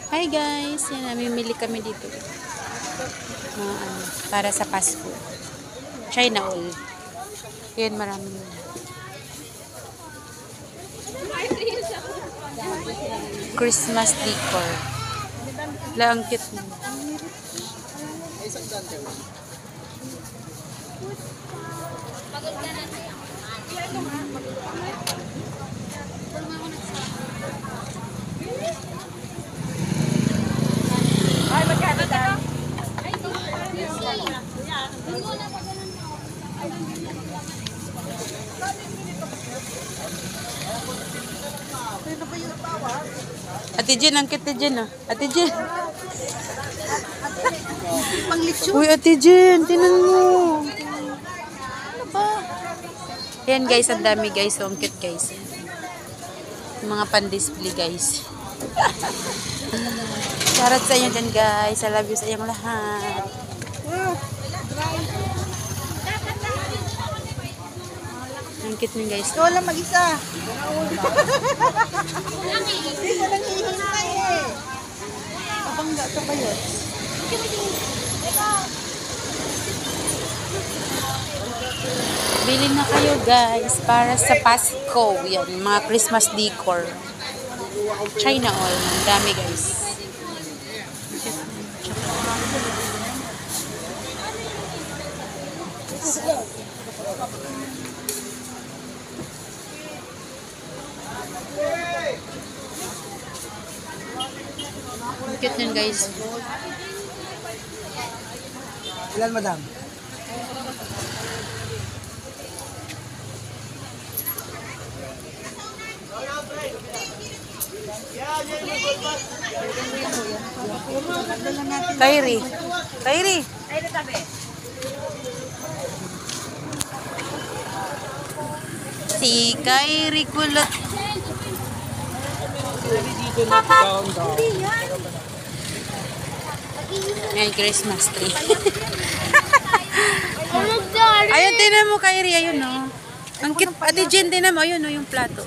Hi guys, yan namimili kami dito. Para sa Pasko. China all. Yan maraming. Christmas decor. Lang cute mo. Ay, magkano daw? Ate Jen, ang cute Jen ah. Ate Jen. Panglitsyo. Uy, Ate Jen, tinan mo. Ano ba? Yan guys, ang dami guys. So, ang cute guys. Yung mga pan-display guys. Shoutout sa inyo dyan guys. I love you sa inyong lahat. Ang cute nyo guys. Ikaw lang mag-isa. Hindi ko lang hihintay eh. Kapangga ka ba yun? Bili na kayo guys para sa Pasko. Yan, mga Christmas decor. China all. Ang dami guys. Ang cute yan guys. Ilan, madam? Kyrie. Kyrie. Si Kyrie kulot. Ayan, Christmas tree. Ayun, tinan mo, Kyrie. Ayun, no. Ang cute. Ate Jen, tinan mo. Ayun, no, yung plato.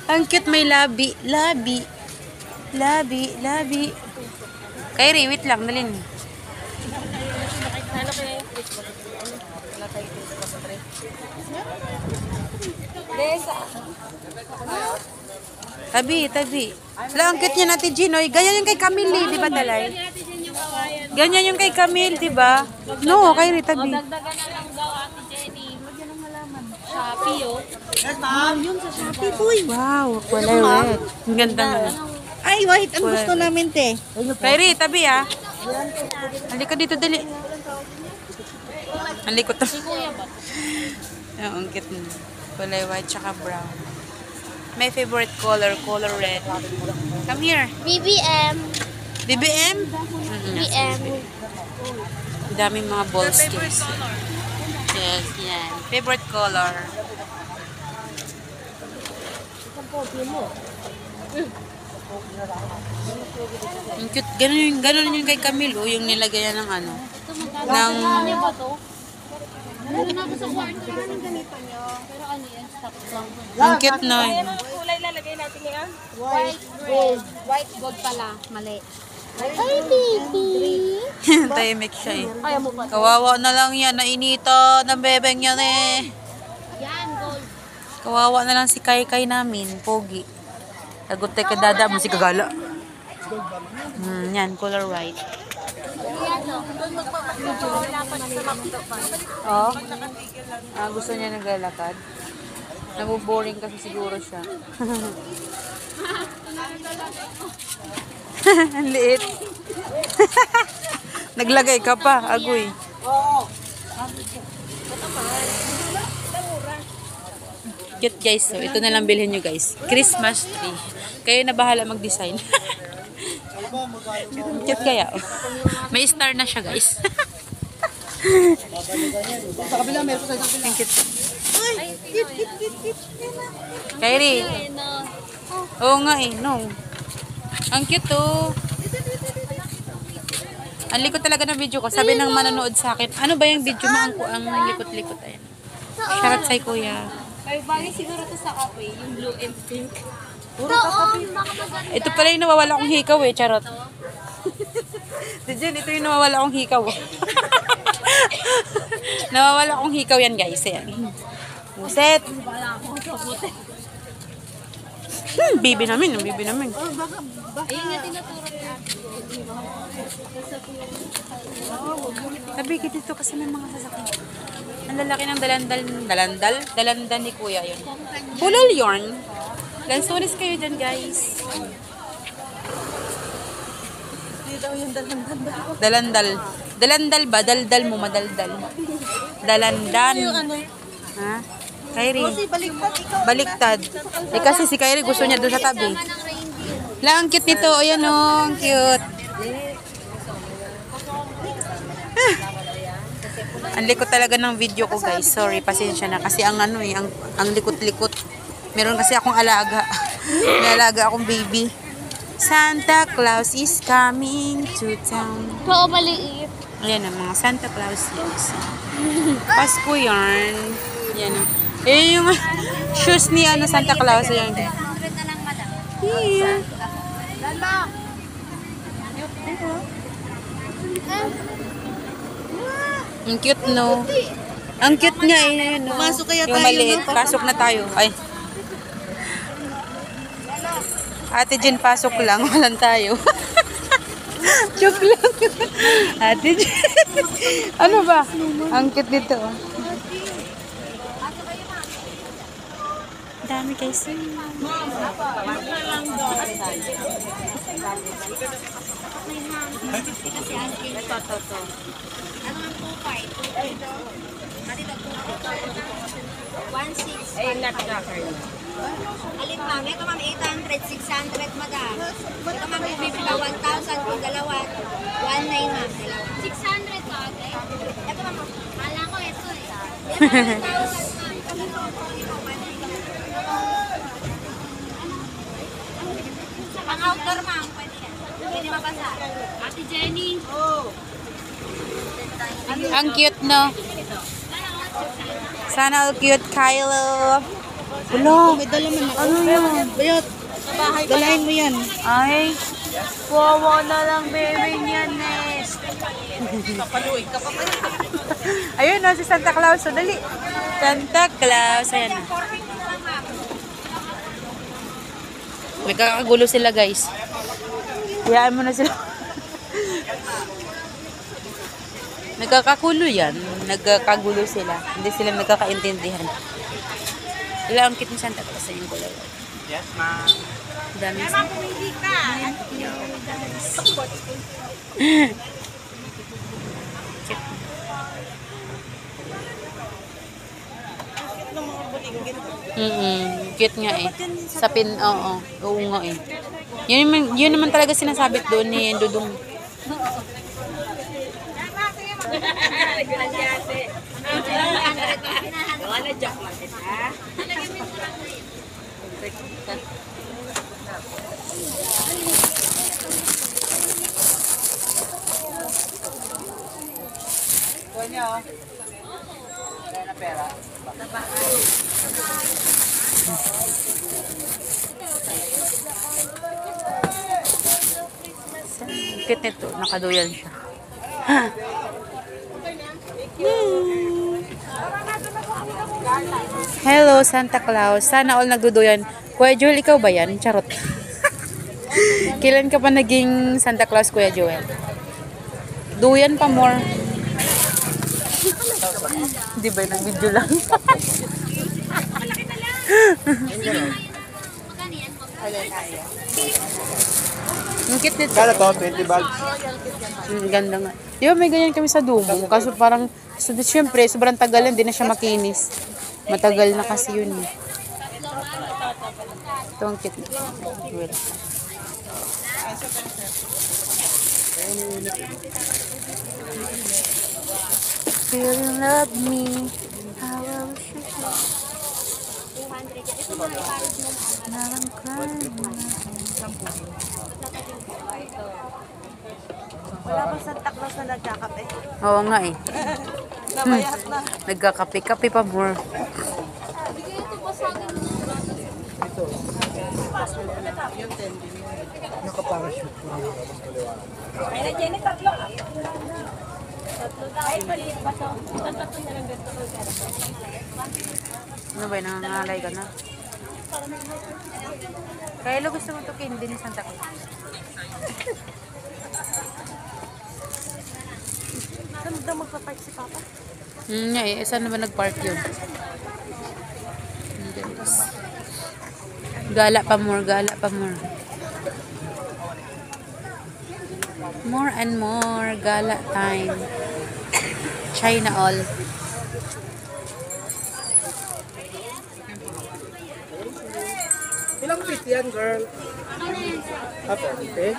Ang cute, may labi. Labi. Labi. Labi. Kyrie, wait lang. Dalin. Tabi, tabi. Wala, ang cute niya natin, Ginoy. Ganyan yung kay Camille, di ba, Dalay? Ganyan yung kay Camille, di ba? No, Kyrie, tabi. Dagdagan na lang daw, Ate Jenny. Magyan ang malaman. Shopee, oh. Yun sa Shopee, boy. Wow, kulay red. Ang ganda nga. Ay, white ang gusto namin, te. Kyrie, tabi, ah. Halika dito, dali. Halika to. Ang cute mo. Kulay white tsaka brown. My favorite color, color red. Come here. BBM. BBM? BBM. Daming mga balls guys. Yes, yan. Favorite color. Ang cute. Ganun yung kay Camille, oh, yung nilagayan ng ano. Ng... Ano ba to? Ano na ako sa kwarto? Parang ganito nyo. Pero ano yan? Stock lang. Ang cute na. Kulay lalagay natin yan? White gold. White gold pala. Mali. Ay, baby. Tahimik siya eh. Ayaw mo pa. Kawawa na lang yan. Nainita ng bebeng yan eh. Yan, gold. Kawawa na lang si Kai namin. Pogi. Lagot tayo kadada mo si Kagala. Yan, color white. Oh. Gusto niya naglalakad. Nabuboring kasi siguro siya. Ang liit. Naglagay ka pa, agoy. Cute guys. So, ito na lang bilhin nyo guys. Christmas tree. Kayo na bahala mag-design. Cute kaya. May star na siya guys. Sa kabila, meron sa kabila. Ang cute. Kyrie. Oo nga eh. No. Ang cute oh. Ang likod talaga ng video ko. Sabi ng manonood sa akin, ano ba yung video mo ang likot-likot? Ayan. Shoutout sa'yo kuya. Ay, bagay siguro to sa kape, yung blue and pink. Ito pala yung nawawala kong hikaw eh, charot. Diyan, ito yung nawawala kong hikaw. Nawawala kong hikaw yan guys. Ayan. Buset. Bibi namin, bibi namin. Ayun nga tinuturo niya. Sabi dito kasi may mga sasakyan. Ang lalaki ng dalandal ni kuya yun. Bulal yarn. Lansones kayo dyan guys. Hindi daw yung dalandal. Dalandal ba? Daldal mo, madaldal. Dalandan. Ano? Ha? Kyrie. Kasi baliktad ikaw. Baliktad. Eh kasi si Kyrie gusto niya doon sa tabi. Lang, ang cute nito. Ayan o, ang cute. Ang likot talaga ng video ko guys. Sorry, pasensya na. Kasi ang ano eh, ang likot-likot. Meron kasi akong alaga. May alaga akong baby. Santa Claus is coming to town. Oo, maliit. Ayan ang mga Santa Claus. Yes. Pasko yarn. Yan o. Eh yung shoes ni ano Santa Claus. Ayan. Here. Ang cute no. Ang cute nga eh. Ayan, no? Pumasok kaya yung tayo, maliit. no? Pasok na tayo. Ay. Ate Jen, pasok lang. Walang tayo. Joke lang. Ate Jen. Ano ba? Ang cute nito. Dami guys. Alin ma'am, ito ma'am 800, 600 madam. Ito ma'am bibili 1,000 kung dalawa. 1,900 ma'am, dalawa. 600 to, ate. Ito ma'am, Kala ko ito eh. ito 1,000 ma'am. Pang outdoor ma'am, pwede yan. Pwede mabasa. Ate Jenny. Ang cute no. Sana all cute, Kylo. Hello. May dala man ako. Ano yun? Bayot. Dalahin mo yan. Ay, wawa na lang baby niya, Nest. Ayun na, si Santa Claus. So, dali. Santa Claus. Ayan na. Nagkakagulo sila, guys. Hayaan mo na sila. Nagkakagulo yan. Nagkakagulo sila. Hindi sila nagkakaintindihan. Wala ang cute ni Santa Claus sa yung kulay. Yes, ma'am. Dami Ma'am, pumili ka. Cute nga eh. Sa pin, oo. Oo nga eh. Yun naman talaga sinasabit doon ni Dudong. Cute nito. Nakaduyan siya. Hello, Santa Claus. Sana all nagduduyan. Kuya Joel, ikaw ba yan? Charot. Kailan ka pa naging Santa Claus, Kuya Joel? Duyan pa more. Di ba? Nag-video lang. Ang cute nito. Kala to, 20 bags. Ang ganda nga. Di ba may ganyan kami sa Dumo? Kaso parang, syempre, sobrang tagal hindi na siya makinis. Matagal na kasi yun eh. Ito ang cute nito. Wait. Still love me. How I wish you could. Now I'm crying. Wala pa Santa Claus na nagkakape. Oo nga eh. Nabayat na. Nagkakape-kape pa more. Nakaparachute po. Ay, na Jenny, tatlo. Ay, maliit pa to. Tatlo na lang ganito. Ano ba, nangangalay ka na? Kaya gusto mo ito candy ni Santa Claus. Saan daw magpapark si Papa? Saan naman nag-park yun? Guys. Gala pa more, gala pa more. More and more, gala time. China all. Ilang feet yan, girl? Apo, feet.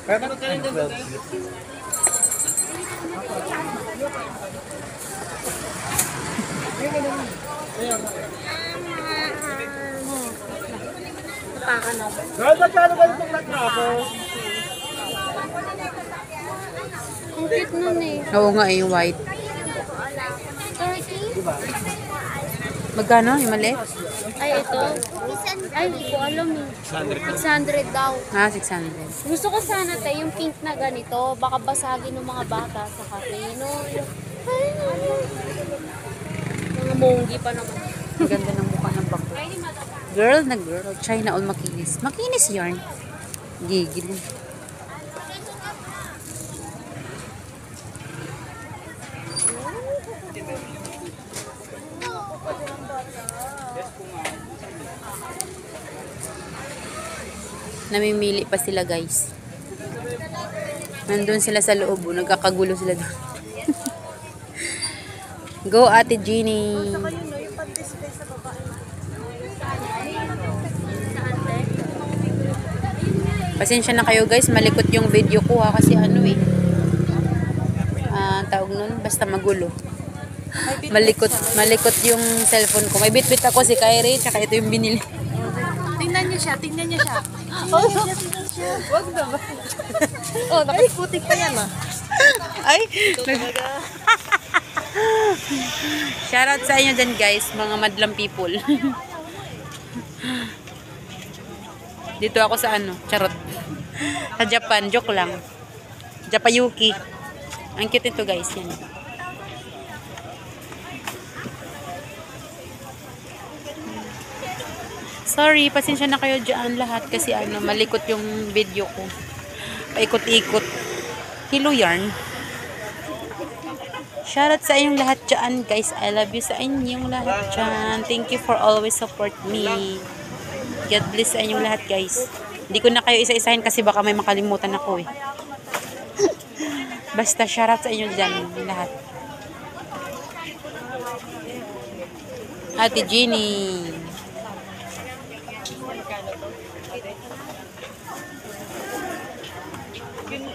Kaya ka rin 12 feet. Girl, magkano kayo itong nag-travel? Ang cute nun eh. Oo nga yung white. 30? Magkano? Yung mali? Ay, ito. Ay, hindi ko alam eh. 600 daw. 600. Gusto ko sana tayo yung pink na ganito. Baka basagin ng mga bata sa cafe. No? Ay, no. Mga monggi pa naman. Ang ganda ng mukha ng bako. Girl na girl. China all makinis. Makinis yarn. Gigil. Namimili pa sila guys. Nandun sila sa loob. Nagkakagulo sila doon. Go Ate Jeannie. Pasensya na kayo guys. Malikot yung video ko ha. Kasi ano eh. Tawag nun. Basta magulo. Malikot yung cellphone ko. May bitbit ako si Kyrie. Tsaka ito yung binili. Tingnan niyo siya, tingnan niyo siya. Tingnan siya. Wag na ba? Oh, nakasputik pa yan ah. Ay! Shoutout sa inyo dyan guys, mga madlang people. Dito ako sa ano, charot. Sa Japan, joke lang. Japayuki. Ang cute ito guys, yan. Sorry, pasensya na kayo dyan lahat kasi ano, malikot yung video ko. Paikot-ikot. Hello yarn. Shoutout sa inyong lahat dyan, guys. I love you sa inyong lahat dyan. Thank you for always support me. God bless sa inyong lahat, guys. Hindi ko na kayo isa-isahin kasi baka may makalimutan ako eh. Basta shoutout sa inyo dyan, lahat. Ate Jeannie.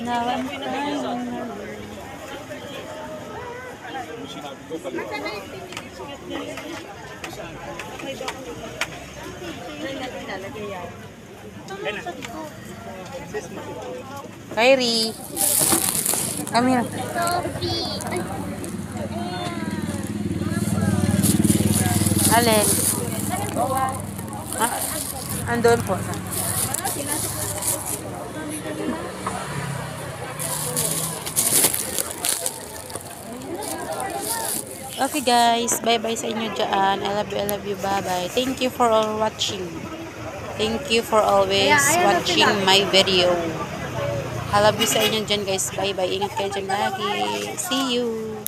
Now I'm fine. Kyrie. Come here. Alin? Andun po. Okay guys, bye-bye sa inyo dyan. I love you, bye-bye. Thank you for all watching. Thank you for always watching my video. I love you sa inyo dyan guys. Bye-bye. Ingat kayo dyan lagi. See you.